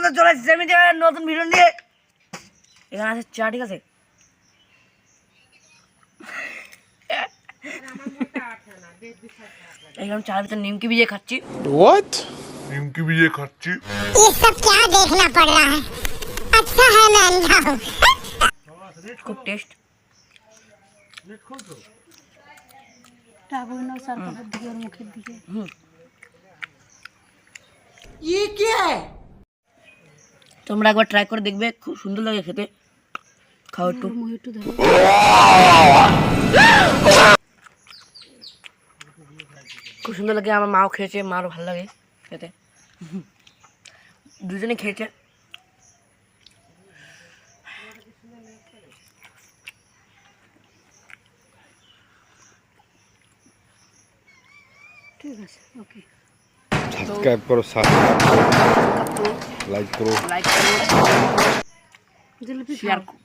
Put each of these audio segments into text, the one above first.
বন্ধু চলে এসেছি আমি নতুন ভিডিও নিয়ে। এখানে আছে চা, ঠিক আছে? এখানে চার ভিতরে নিমকি ভিজিয়ে খাচ্ছি। What? নিমকি ভিজিয়ে খাচ্ছি। ये सब क्या देखना पड़ रहा है? अच्छा है मैं अंधा हूँ। খুব টেস্ট। তোমরা একবার ট্রাই করে দেখবে, খুব সুন্দর লাগে খেতে। খাও একটু। খুব সুন্দর লাগে, আমার মাও খেয়েছে, মারও ভালো লাগে খেতে, দুজনে খেয়েছে। ঠিক আছে, ওকে। সাবস্ক্রাইব করো, লাইক করো, শেয়ার করো,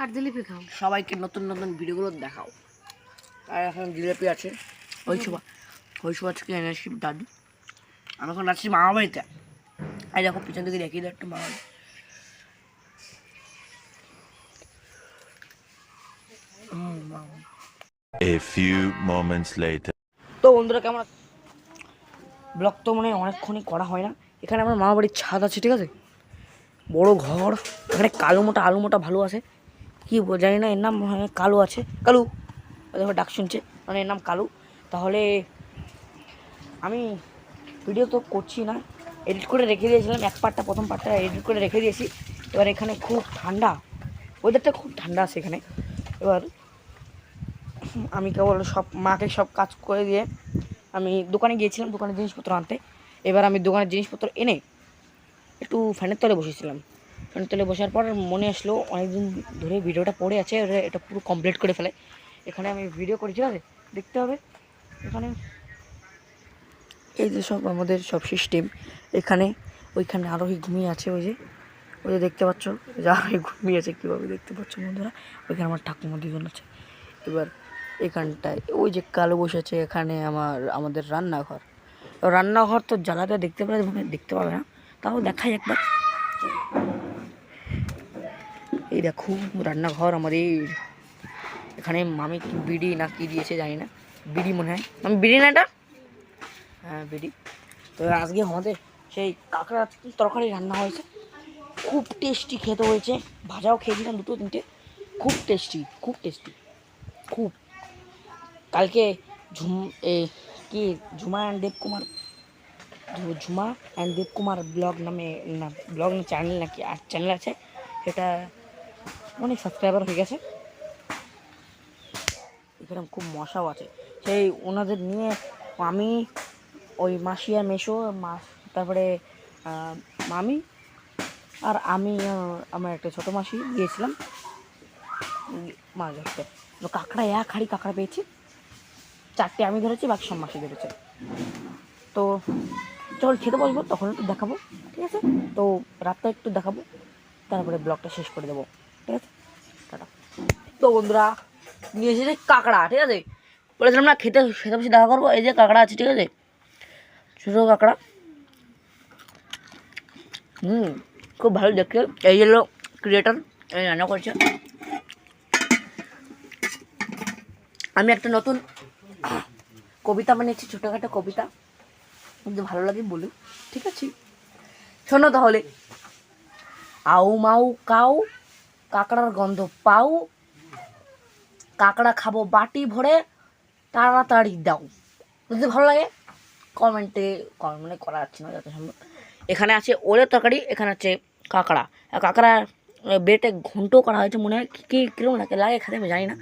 আর জিলিপি খাও। সবাইকে নতুন নতুন ভিডিওগুলো দেখাও। আর এখন জিলিপি আছে, ওই সব আজকে এনেছি দাদু। আমি এখন আছি মামা বাড়িতে। আর দেখো পিছন দিকে দেখিয়ে দাও একটু মামা বাড়ি। A few moments later. তো বন্ধুরা কেমন, ব্লগ তো মানে অনেকক্ষণই করা হয় না। এখানে আমার মামা বাড়ির ছাদ আছে, ঠিক আছে? বড় ঘর, এখানে আলু মোটা ভালো আছে। কি জানি না, এর নাম কালু আছে, কালু দেখো ডাক শুনছে, মানে এর নাম কালু। তাহলে আমি ভিডিও তো করছি না, এডিট করে রেখে দিয়েছিলাম এক পার্টটা, প্রথম পার্টটা এডিট করে রেখে দিয়েছি। এবার এখানে খুব ঠান্ডা, ওয়েদারটা খুব ঠান্ডা আছে এখানে। এবার আমি কেবল মাকে সব কাজ করে দিয়ে আমি দোকানে গিয়েছিলাম, দোকানের জিনিসপত্র আনতে। এবার আমি দোকানের জিনিসপত্র এনে একটু ফ্যানের তলে বসেছিলাম। ফ্যানের তলে বসার পর মনে আসলো অনেকদিন ধরে ভিডিওটা পড়ে আছে, এটা পুরো কমপ্লিট করে ফেলে। এখানে আমি ভিডিও করি, ঠিক আছে? দেখতে হবে এখানে এই যে সব আমাদের সব সিস্টেম। এখানে ওইখানে আরোহী ঘুমিয়ে আছে, ওই যে দেখতে পাচ্ছ, যে আরোহী ঘুমিয়ে আছে কীভাবে দেখতে পাচ্ছ বন্ধুরা। ওইখানে আমার ঠাকুমা দুজন আছে। এবার এখানটায় ওই যে কালো বসেছে, এখানে আমাদের রান্নাঘর তো জ্বালাতে দেখতে পাবে না, তাও দেখাই একবার। এই দেখো রান্নাঘর আমাদের। এখানে মামি কি বিড়ি না কি দিয়েছে জানি না, বিড়ি মনে হয়। আমি বিড়ি না, এটা হ্যাঁ বিড়ি। তো আজকে আমাদের সেই কাঁকড়া তরকারি রান্না হয়েছে, খুব টেস্টি খেতে হয়েছে। ভাজাও খেয়েছিলাম 2-3টে, খুব টেস্টি। কালকে ঝুমা অ্যান্ড দেবকুমার ব্লগ নামে চ্যানেল নাকি চ্যানেল আছে, সেটা অনেক সাবস্ক্রাইবার হয়ে গেছে। এখানে খুব মশাও আছে। সেই ওনাদের নিয়ে আমি, ওই মাসি আর মেশো, তারপরে মামি আর আমি, আমার একটা ছোটো মাসি গিয়েছিলাম মাছ ধরতে। কাঁকড়া এক হাঁড়ি কাঁকড়া পেয়েছি, 4টে আমি ধরেছি, বাকি সব মাসি ধরেছে। তো চল খেতে বসবো, তখন একটু দেখাবো, ঠিক আছে? তো রাতটা একটু দেখাবো, তারপরে ব্লগটা শেষ করে দেবো, ঠিক আছে? টাটা। তো বন্ধুরা নিয়ে এসেছে কাঁকড়া, ঠিক আছে? বলেছিলাম না খেতে বসে দেখা করবো। এই যে কাঁকড়া আছে, ঠিক আছে? ছোটো কাঁকড়া, খুব ভালো দেখতে। এই হলো ক্রিয়েটার, এই রান্না করছে। আমি একটা নতুন কবিতা বানিয়েছি, ছোটোখাটো কবিতা, কিন্তু ভালো লাগে বলুন, ঠিক আছে? শোনো তাহলে। আউ মাউ কাউ, কাঁকড়ার গন্ধ পাও, কাঁকড়া খাবো বাটি ভরে, তাড়াতাড়ি দাও। যদি ভালো লাগে কমেন্টে মানে করা যাচ্ছে না যত সম্ভব। এখানে আছে ওলের তরকারি, এখানে আছে কাঁকড়া। কাঁকড়া বেটে ঘন্ট করা হয়েছে, মনে হয় কীরকম লাগে খেতে আমি জানি না।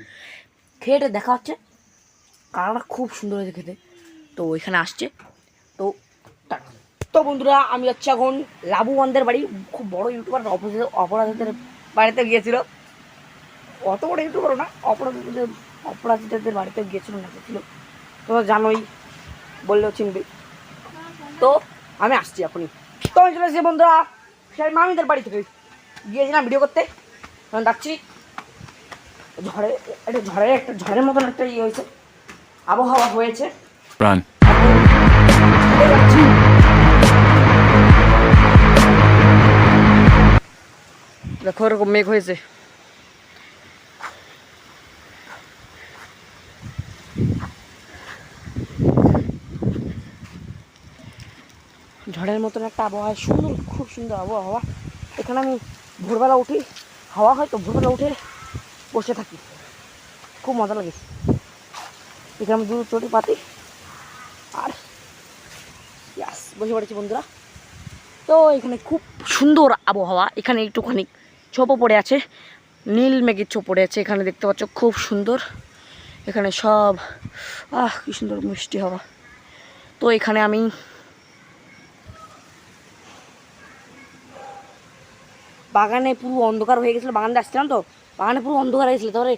খেয়ে দেখা হচ্ছে। কাঁকড়াটা খুব সুন্দর হয়েছে খেতে। তো ওইখানে আসছে। তো বন্ধুরা আমি যাচ্ছি এখন লাবুবানদের বাড়ি, খুব বড় ইউটিউবার অপরাধীদের বাড়িতে গিয়েছিল। অত বড় ইউটিউবার না, অপরাধীদের বাড়িতে গিয়েছিল না গেছিল, তোমরা জানোই, বললেও চিনবে। তো আমি আসছি এখনই। তো আমি চলে এসেছি বন্ধুরা সেই মামিদের বাড়ি থেকে, গিয়েছিলাম ভিডিও করতে। এখন ডাকছি, ঝড়ের মতন একটা ইয়ে হয়েছে, আবহাওয়া হয়েছে। দেখো এরকম মেঘ হয়েছে। ঝড়ের মতন একটা আবহাওয়া, সুন্দর, খুব সুন্দর আবহাওয়া। এখানে আমি ভোরবেলা উঠি, হাওয়া হয় তো ভোরবেলা উঠে বসে থাকি, খুব মজা লাগে। এখানে আমি দুটো চটি পাতি আর ইয়াস বসে পড়েছি বন্ধুরা। তো এখানে খুব সুন্দর আবহাওয়া। এখানে একটুখানি ছোপও পড়ে আছে, নীল মেঘের ছোপ পড়ে আছে এখানে দেখতে পাচ্ছ, খুব সুন্দর। এখানে সব কি সুন্দর মিষ্টি হাওয়া। তো এখানে আমি বাগানে পুরো অন্ধকার হয়ে গেছিলো, বাগানে আসছিলাম তো বাগানে পুরো অন্ধকার হয়ে গেছিলো। তারপরে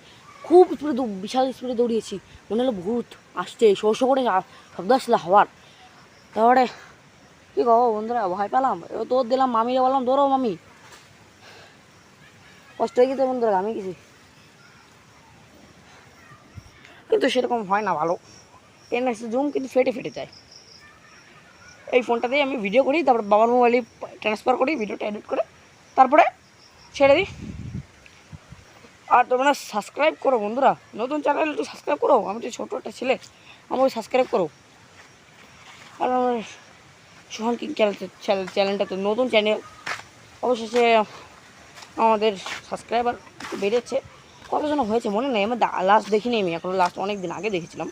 খুব স্পিডে বিশাল স্পিডে দৌড়িয়েছি, মনে হলো ভূত আসছে, শো শো করে শব্দ আসছিল হাওয়ার। তারপরে কী গো বন্ধুরা, ভয় পেলাম, এবার দৌড় দিলাম, মামিরে বললাম দৌড়ো মামি। কষ্ট হয়ে গেছে বন্ধুরা, আমি গেছি, কিন্তু সেরকম হয় না ভালো। টেন এক্স জুম কিন্তু ফেটে ফেটে যায়। এই ফোনটা দিয়ে আমি ভিডিও করি, তারপরে বাবার মোবাইলে ট্রান্সফার করি, ভিডিওটা এডিট করে তারপরে ছেড়ে দিই। আর তোমরা সাবস্ক্রাইব করো বন্ধুরা, নতুন চ্যানেল একটু সাবস্ক্রাইব করো, আমি তো ছোটো একটা ছেলে, আমাকে সাবস্ক্রাইব করো। আর আমার সোহান কিং চ্যানেলটা তো নতুন চ্যানেল, অবশেষে আমাদের সাবস্ক্রাইবার একটু বেড়েছে। কতজন হয়েছে মনে নেই, আমি লাস্ট দেখিনি, আমি এখন লাস্ট অনেক দিন আগে দেখেছিলাম,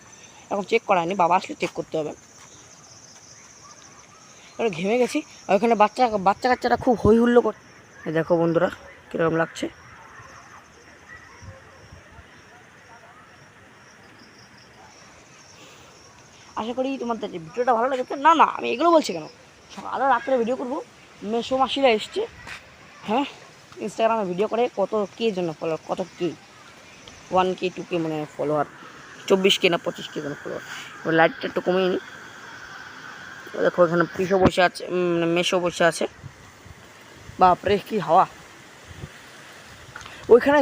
এখন চেক করায়নি, বাবা আসলে চেক করতে হবে। এবার ঘেমে গেছি, আর ওখানে বাচ্চা কাচ্চারা খুব হই হুল্লো করে। দেখো বন্ধুরা কীরকম লাগছে। আশা করি তোমাদের ভিডিওটা ভালো লেগেছে। না না, আমি এগুলো বলছি কেন, আরও রাত্রে ভিডিও করবো। মেসো মাসিরা এসছে, হ্যাঁ, ইনস্টাগ্রামে ভিডিও করে, কত কে জন্য ফলোয়ার, কত কে 1K 2K মানে ফলোয়ার, 24K না 25K যেন ফলোয়ার। এবার লাইটটা একটু কমিয়ে নিই। দেখো এখানে পিসো বসে আছে, মেসো বসে আছে, বাপরে কি হাওয়া। ওইখানে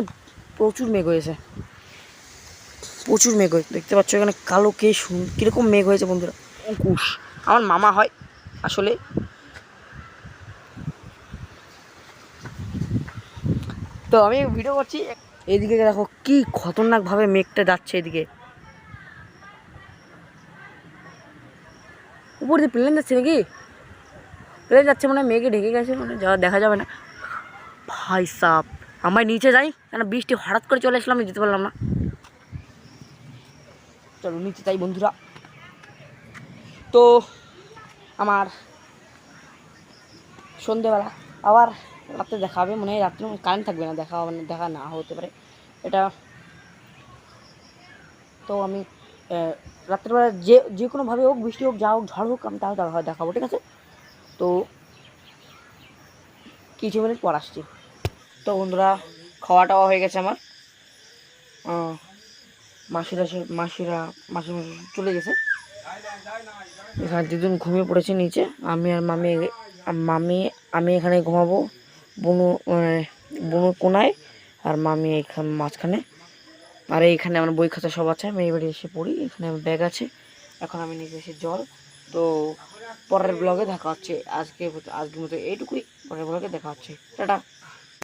প্রচুর মেঘ হয়েছে, প্রচুর মেঘ হয়েছে, দেখতে পাচ্ছ এখানে কালো কে কীরকম মেঘ হয়েছে বন্ধুরা। অঙ্কুশ আমার মামা হয় আসলে। তো আমি ভিডিও করছি, এইদিকে দেখো কি খতরনাকভাবে মেঘটা যাচ্ছে, এদিকে উপর দিয়ে প্লেন যাচ্ছে নাকি, প্লেন যাচ্ছে মানে মেঘে ঢেকে গেছে, মানে দেখা যাবে না। ভাই সাপ, আমরা নিচে যাই, কেন বৃষ্টি হঠাৎ করে চলে আসলাম, আমি যেতে পারলাম না। চলো নিচে যাই বন্ধুরা। তো আমার সন্ধেবেলা আবার রাত্রে দেখা হবে, মনে হয় রাত্রে কারেন্ট থাকবে না, দেখা না হতে পারে এটা। তো আমি রাত্রেবেলা যে কোনোভাবে হোক, বৃষ্টি হোক, যা হোক, ঝড় হোক, আমি তাও দেখাবো, ঠিক আছে। তো কিছু মিনিট পর আসছি। তো বন্ধুরা খাওয়া টাওয়া হয়ে গেছে আমার, মাসি চলে গেছে। এখানে দুজন ঘুমিয়ে পড়েছে নিচে, আমি আর আমি এখানে ঘুমাবো, বুনু কোনায়, আর মামি এখানে মাঝখানে। আর এইখানে আমার বই খাতা সব আছে, আমি এই বাড়ি এসে পড়ি, এখানে আমার ব্যাগ আছে। এখন আমি নিচে এসে জল। তো পরের ব্লগে দেখা হচ্ছে, আজকের মতো এইটুকুই, পরের ব্লগে দেখা হচ্ছে, টাটা।